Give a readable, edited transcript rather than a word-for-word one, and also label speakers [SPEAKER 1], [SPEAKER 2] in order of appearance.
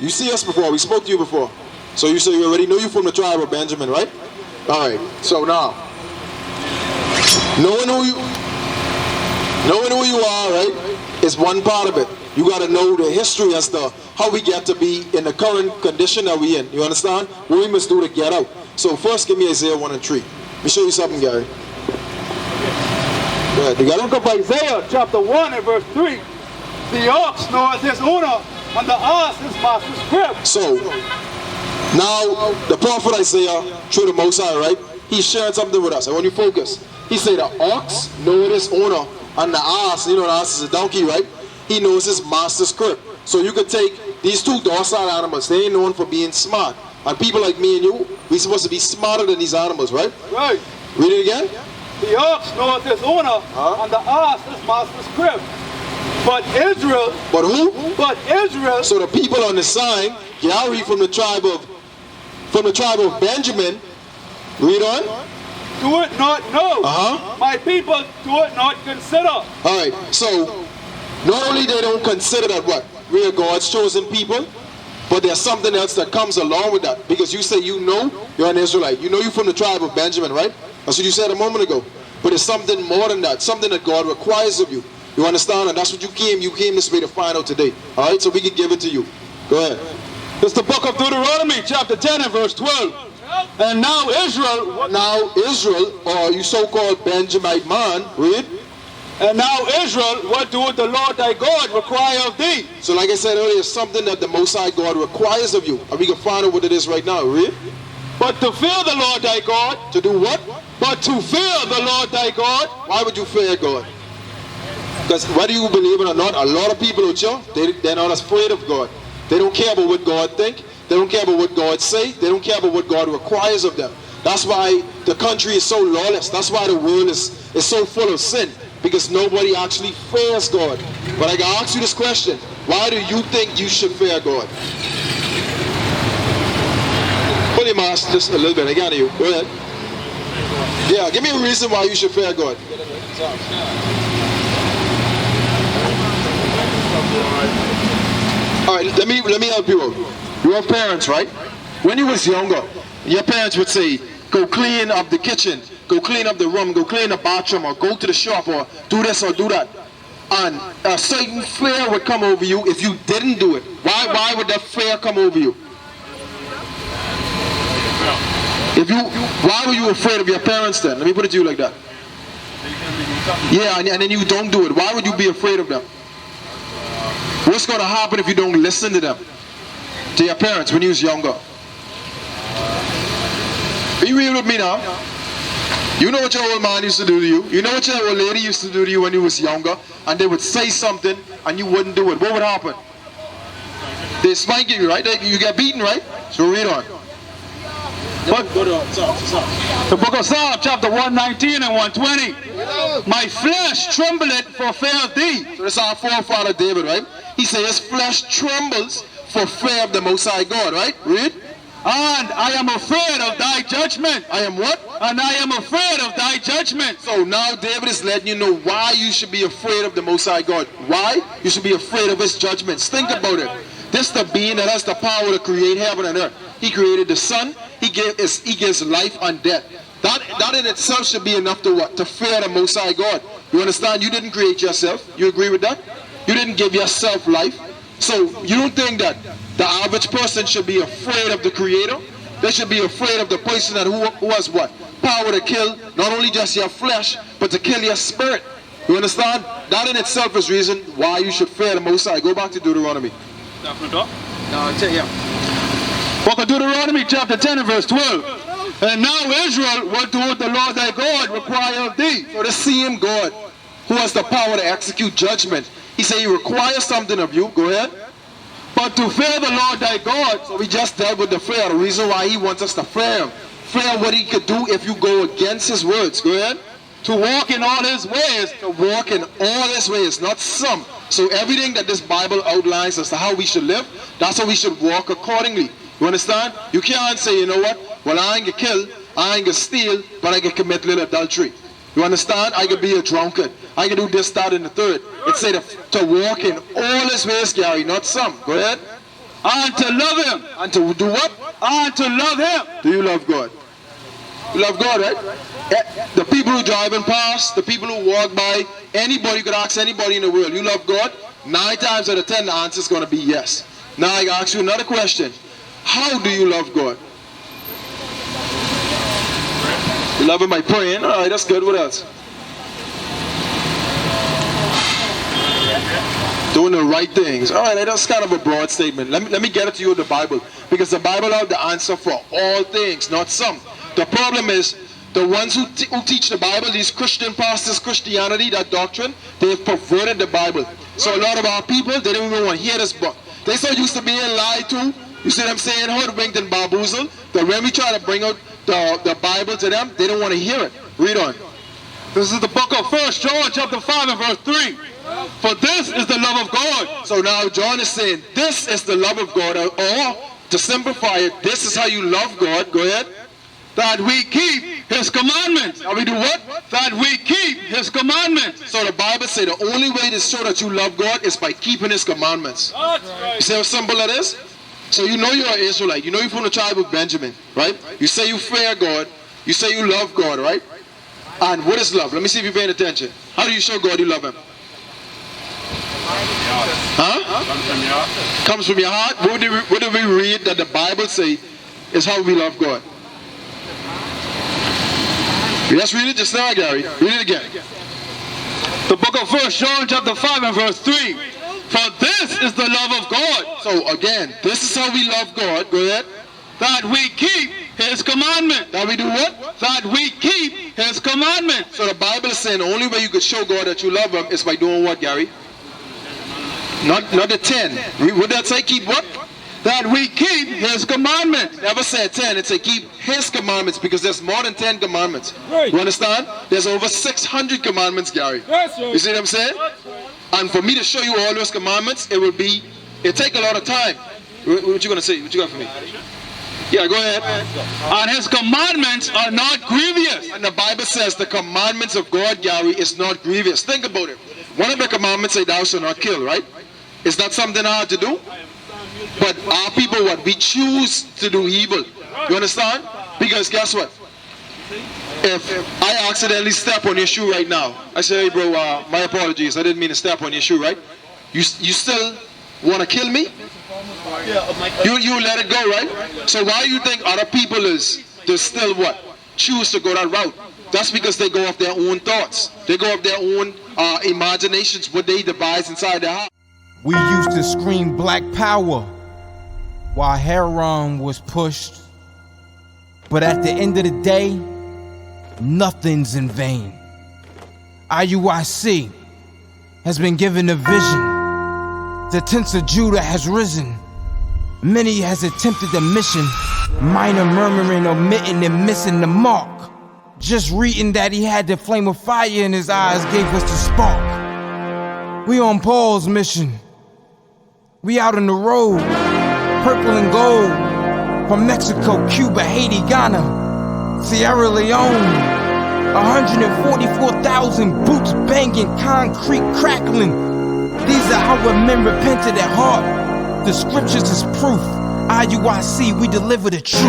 [SPEAKER 1] You see us before. We spoke to you before. So you say you already know you from the tribe of Benjamin, right? All right. So now, knowing who you are, right, is one part of it. You got to know the history as to how we get to be in the current condition that we in. You understand? What we must do to get out. So first, give me Isaiah 1 and 3. Let me show you something, Gary. Go ahead. You got it?
[SPEAKER 2] Book of Isaiah, chapter 1 and verse 3. The ox knoweth his owner, and the ass his master's crib.
[SPEAKER 1] So, now, the prophet Isaiah, through the Most High, right? He's sharing something with us. I want you to focus. He said the ox knoweth his owner, and the ass, you know the ass is a donkey, right? He knows his master's crib. So you could take these two docile animals. They ain't known for being smart. And people like me and you, we're supposed to be smarter than these animals, right?
[SPEAKER 2] Right.
[SPEAKER 1] Read it again.
[SPEAKER 2] The ox knoweth his owner, and the ass his master's crib. But Israel...
[SPEAKER 1] But who?
[SPEAKER 2] But Israel...
[SPEAKER 1] So the people on the sign, Gary from the tribe of Benjamin, read on.
[SPEAKER 2] Do it not know. My people do it not consider.
[SPEAKER 1] Alright, so not only they don't consider that what? We are God's chosen people, but there's something else that comes along with that. Because you say you know you're an Israelite. You know you're from the tribe of Benjamin, right? That's what you said a moment ago. But it's something more than that. Something that God requires of you. You understand? And that's what you came this way to find out today. Alright, so we can give it to you. Go ahead.
[SPEAKER 2] It's the book of Deuteronomy, chapter 10 and verse 12. And now Israel, or you so-called Benjamite man, read. And now Israel, what doeth the Lord thy God require of thee?
[SPEAKER 1] So like I said earlier, it's something that the Most High God requires of you. And we can find out what it is right now. Read.
[SPEAKER 2] But to fear the Lord thy God.
[SPEAKER 1] To do what?
[SPEAKER 2] But to fear the Lord thy God.
[SPEAKER 1] Why would you fear God? Because whether you believe it or not, a lot of people out here, they're not afraid of God. They don't care about what God think. They don't care about what God say. They don't care about what God requires of them. That's why the country is so lawless. That's why the world is so full of sin. Because nobody actually fears God. But I can ask you this question. Why do you think you should fear God? Pull your mask just a little bit. I got you. Go ahead. Yeah, give me a reason why you should fear God. Alright, let me help you out. You have parents, right? When you was younger, your parents would say, go clean up the kitchen, go clean up the room, go clean the bathroom, or go to the shop, or do this or do that. And a certain fear would come over you if you didn't do it. Why would that fear come over you? Why were you afraid of your parents then? Let me put it to you like that. Yeah, and then you don't do it. Why would you be afraid of them? What's going to happen if you don't listen to them? To your parents when you was younger? Are you real with me now? You know what your old man used to do to you. You know what your old lady used to do to you when you was younger. And they would say something and you wouldn't do it. What would happen? They spank you, right? You get beaten, right? So read on.
[SPEAKER 2] The book of Psalms, chapter 119 and 120. My flesh trembleth for fear of thee.
[SPEAKER 1] So this is our forefather David, right? He says his flesh trembles for fear of the Most High God, right? Read.
[SPEAKER 2] And I am afraid of thy judgment.
[SPEAKER 1] I am what?
[SPEAKER 2] And I am afraid of thy judgment.
[SPEAKER 1] So now David is letting you know why you should be afraid of the Most High God. Why? You should be afraid of his judgments. Think about it. This is the being that has the power to create heaven and earth. He created the sun. He gives life and death. That in itself should be enough to what? To fear the Most High God. You understand? You didn't create yourself. You agree with that? You didn't give yourself life. So you don't think that the average person should be afraid of the Creator? They should be afraid of the person that who has what? Power to kill not only just your flesh, but to kill your spirit. You understand? That in itself is reason why you should fear the Most High. Go back to Deuteronomy.
[SPEAKER 2] Book of Deuteronomy, chapter 10 and verse 12. And now Israel, what doeth the Lord thy God require of thee?
[SPEAKER 1] So the same God who has the power to execute judgment, he said he requires something of you. Go ahead.
[SPEAKER 2] But to fear the Lord thy God.
[SPEAKER 1] So we just dealt with the fear. The reason why he wants us to fear him. Fear what he could do if you go against his words. Go ahead.
[SPEAKER 2] To walk in all his ways.
[SPEAKER 1] To walk in all his ways, not some. So everything that this Bible outlines as to how we should live, that's how we should walk accordingly. You understand? You can't say, you know what? Well, I ain't gonna kill, I ain't gonna steal, but I can commit little adultery. You understand? I can be a drunkard. I can do this, that, and the third. It said to walk in all his ways, Gary, not some. Go ahead.
[SPEAKER 2] And to love him.
[SPEAKER 1] And to do what?
[SPEAKER 2] And to love him.
[SPEAKER 1] Do you love God? You love God, right? The people who driving past, the people who walk by, anybody could ask anybody in the world, you love God? 9 times out of 10 the answer is going to be yes. Now I ask you another question. How do you love God? You love him by praying? Alright, that's good. What else? Doing the right things. Alright, that's kind of a broad statement. Let me get it to you in the Bible. Because the Bible has the answer for all things, not some. The problem is, the ones who teach the Bible, these Christian pastors, Christianity, that doctrine, they've perverted the Bible. So a lot of our people, they don't even want to hear this book. They so used to being lied to, you see what I'm saying, hoodwinked and bamboozled, that when we try to bring out the Bible to them, they don't want to hear it. Read on.
[SPEAKER 2] This is the book of 1 John chapter 5 and verse 3. For this is the love of God.
[SPEAKER 1] So now John is saying, this is the love of God, or to simplify it, this is how you love God. Go ahead.
[SPEAKER 2] That we keep his commandments.
[SPEAKER 1] Now we do what?
[SPEAKER 2] That we keep his commandments.
[SPEAKER 1] So the Bible says the only way to show that you love God is by keeping his commandments. You see how simple that is? So you know you're an Israelite. You know you're from the tribe of Benjamin, right? You say you fear God. You say you love God, right? And what is love? Let me see if you're paying attention. How do you show God you love him? Huh? Comes from your heart. What do we read that the Bible say is how we love God? Let's read it just now, Gary. Read it again.
[SPEAKER 2] The book of 1 John chapter 5 and verse 3. For this is the love of God.
[SPEAKER 1] So again, this is how we love God. Go ahead.
[SPEAKER 2] That we keep his commandment.
[SPEAKER 1] That we do what?
[SPEAKER 2] That we keep his commandment.
[SPEAKER 1] So the Bible is saying the only way you could show God that you love him is by doing what, Gary? Not the 10. Would that say keep what?
[SPEAKER 2] That we keep his commandments.
[SPEAKER 1] Never said 10. It said keep his commandments, because there's more than 10 commandments.
[SPEAKER 2] Right.
[SPEAKER 1] You understand? There's over 600 commandments, Gary.
[SPEAKER 2] That's right.
[SPEAKER 1] You see what I'm saying? And for me to show you all those commandments, it take a lot of time. What you going to say? What you got for me? Yeah, go ahead.
[SPEAKER 2] And his commandments are not grievous.
[SPEAKER 1] And the Bible says the commandments of God, Gary, is not grievous. Think about it. One of the commandments say thou shalt not kill, right? Is that something hard to do? But our people, what? We choose to do evil. You understand? Because guess what? If I accidentally step on your shoe right now, I say, hey bro, my apologies, I didn't mean to step on your shoe, right? You still want to kill me? You let it go, right? So why do you think other people they still what? Choose to go that route? That's because they go off their own thoughts. They go off their own imaginations, what they devise inside their heart.
[SPEAKER 3] We used to scream black power while heroin was pushed. But at the end of the day, nothing's in vain. IUIC has been given a vision. The tents of Judah has risen. Many has attempted the mission. Minor murmuring, omitting, and missing the mark. Just reading that he had the flame of fire in his eyes gave us the spark. We on Paul's mission. We out on the road, purple and gold, from Mexico, Cuba, Haiti, Ghana, Sierra Leone. 144,000 boots banging, concrete crackling. These are our men repented at heart. The scriptures is proof. IUIC, we deliver the truth.